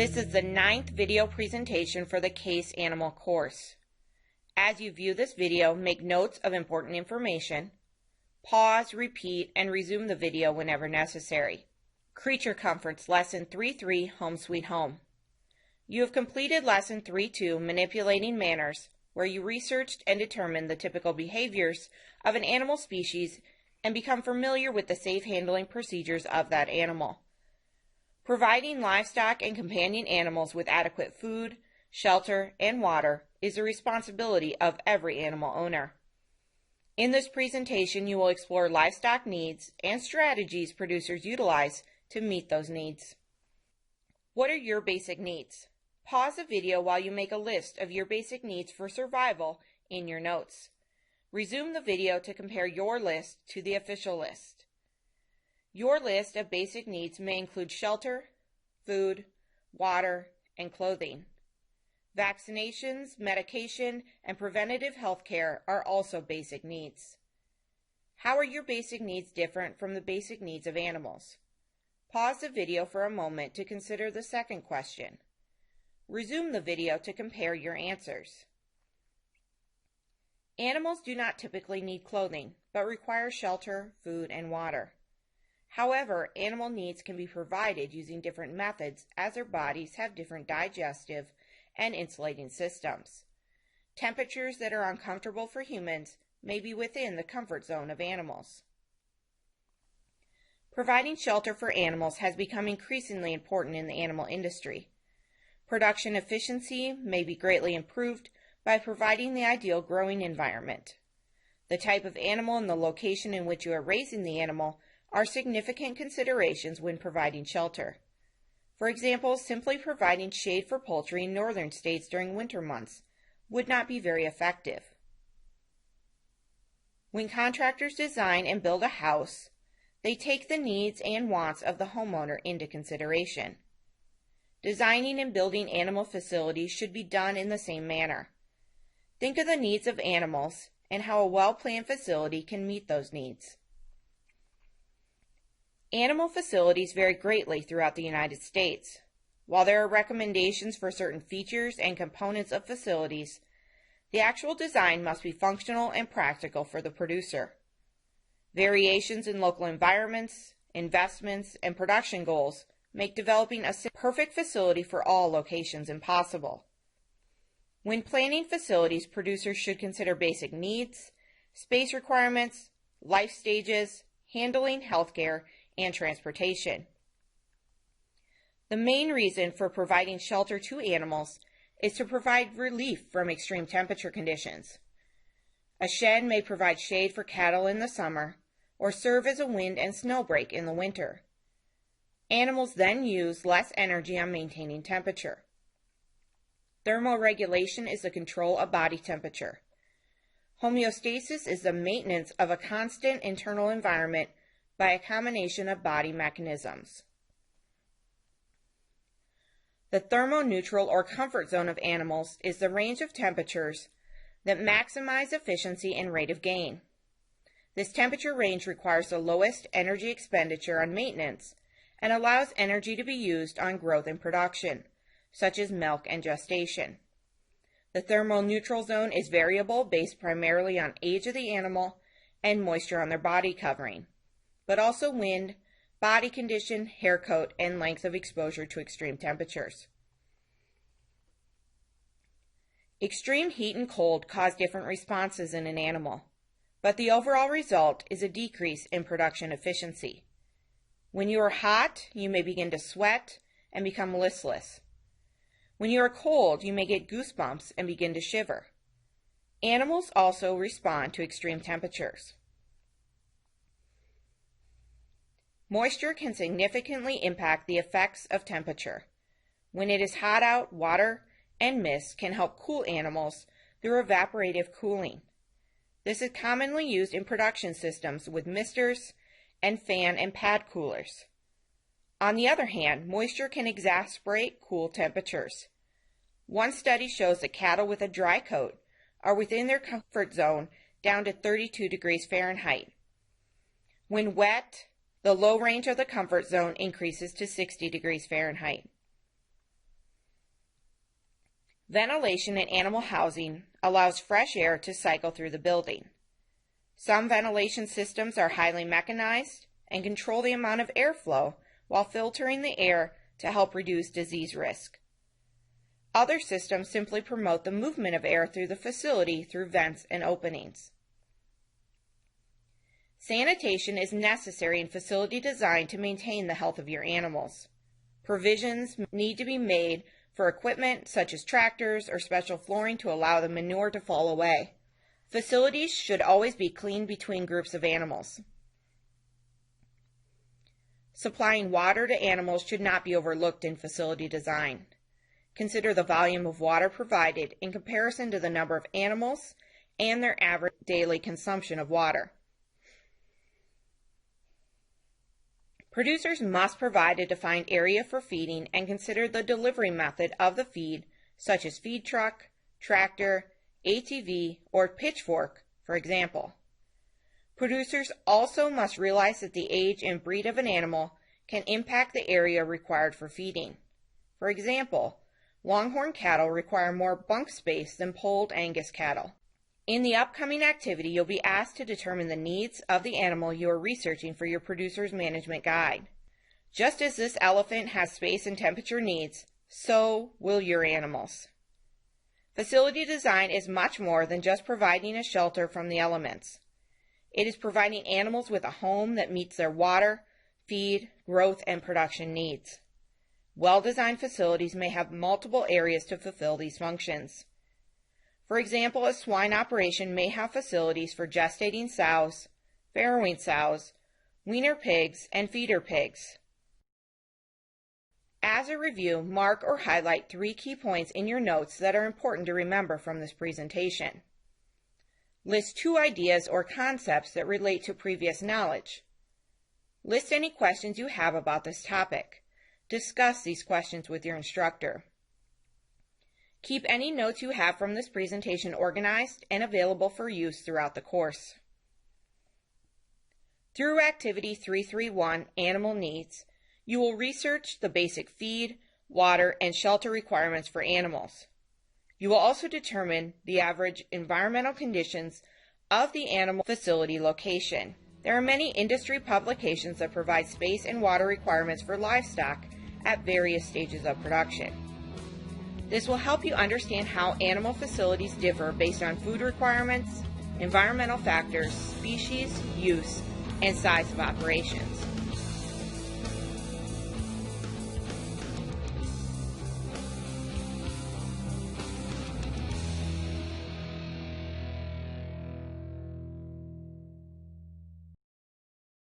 This is the 9th video presentation for the Case Animal course. As you view this video, make notes of important information. Pause, repeat, and resume the video whenever necessary. Creature Comforts Lesson 3.3 Home Sweet Home. You have completed Lesson 3.2 Manipulating Manners, where you researched and determined the typical behaviors of an animal species and become familiar with the safe handling procedures of that animal. Providing livestock and companion animals with adequate food, shelter, and water is the responsibility of every animal owner. In this presentation, you will explore livestock needs and strategies producers utilize to meet those needs. What are your basic needs? Pause the video while you make a list of your basic needs for survival in your notes. Resume the video to compare your list to the official list. Your list of basic needs may include shelter, food, water, and clothing. Vaccinations, medication, and preventative health care are also basic needs. How are your basic needs different from the basic needs of animals? Pause the video for a moment to consider the second question. Resume the video to compare your answers. Animals do not typically need clothing, but require shelter, food, and water. However, animal needs can be provided using different methods as their bodies have different digestive and insulating systems. Temperatures that are uncomfortable for humans may be within the comfort zone of animals. Providing shelter for animals has become increasingly important in the animal industry. Production efficiency may be greatly improved by providing the ideal growing environment. The type of animal and the location in which you are raising the animal are significant considerations when providing shelter. For example, simply providing shade for poultry in northern states during winter months would not be very effective. When contractors design and build a house, they take the needs and wants of the homeowner into consideration. Designing and building animal facilities should be done in the same manner. Think of the needs of animals and how a well-planned facility can meet those needs. Animal facilities vary greatly throughout the United States. While there are recommendations for certain features and components of facilities, the actual design must be functional and practical for the producer. Variations in local environments, investments, and production goals make developing a perfect facility for all locations impossible. When planning facilities, producers should consider basic needs, space requirements, life stages, handling, healthcare, and transportation. The main reason for providing shelter to animals is to provide relief from extreme temperature conditions. A shed may provide shade for cattle in the summer or serve as a wind and snow break in the winter. Animals then use less energy on maintaining temperature. Thermoregulation is the control of body temperature. Homeostasis is the maintenance of a constant internal environment by a combination of body mechanisms. The thermoneutral or comfort zone of animals is the range of temperatures that maximize efficiency and rate of gain. This temperature range requires the lowest energy expenditure on maintenance and allows energy to be used on growth and production, such as milk and gestation. The thermoneutral zone is variable based primarily on age of the animal and moisture on their body covering, but also wind, body condition, hair coat, and length of exposure to extreme temperatures. Extreme heat and cold cause different responses in an animal, but the overall result is a decrease in production efficiency. When you are hot, you may begin to sweat and become listless. When you are cold, you may get goosebumps and begin to shiver. Animals also respond to extreme temperatures. Moisture can significantly impact the effects of temperature. When it is hot out, water and mist can help cool animals through evaporative cooling. This is commonly used in production systems with misters and fan and pad coolers. On the other hand, moisture can exacerbate cool temperatures. One study shows that cattle with a dry coat are within their comfort zone down to 32 degrees Fahrenheit. When wet, the low range of the comfort zone increases to 60 degrees Fahrenheit. Ventilation in animal housing allows fresh air to cycle through the building. Some ventilation systems are highly mechanized and control the amount of airflow while filtering the air to help reduce disease risk. Other systems simply promote the movement of air through the facility through vents and openings. Sanitation is necessary in facility design to maintain the health of your animals. Provisions need to be made for equipment such as tractors or special flooring to allow the manure to fall away. Facilities should always be clean between groups of animals. Supplying water to animals should not be overlooked in facility design. Consider the volume of water provided in comparison to the number of animals and their average daily consumption of water. Producers must provide a defined area for feeding and consider the delivery method of the feed, such as feed truck, tractor, ATV, or pitchfork, for example. Producers also must realize that the age and breed of an animal can impact the area required for feeding. For example, Longhorn cattle require more bunk space than polled Angus cattle. In the upcoming activity, you'll be asked to determine the needs of the animal you are researching for your producer's management guide. Just as this elephant has space and temperature needs, so will your animals. Facility design is much more than just providing a shelter from the elements. It is providing animals with a home that meets their water, feed, growth, and production needs. Well-designed facilities may have multiple areas to fulfill these functions. For example, a swine operation may have facilities for gestating sows, farrowing sows, weaner pigs, and feeder pigs. As a review, mark or highlight 3 key points in your notes that are important to remember from this presentation. List 2 ideas or concepts that relate to previous knowledge. List any questions you have about this topic. Discuss these questions with your instructor. Keep any notes you have from this presentation organized and available for use throughout the course. Through Activity 331, Animal Needs, you will research the basic feed, water, and shelter requirements for animals. You will also determine the average environmental conditions of the animal facility location. There are many industry publications that provide space and water requirements for livestock at various stages of production. This will help you understand how animal facilities differ based on food requirements, environmental factors, species, use, and size of operations.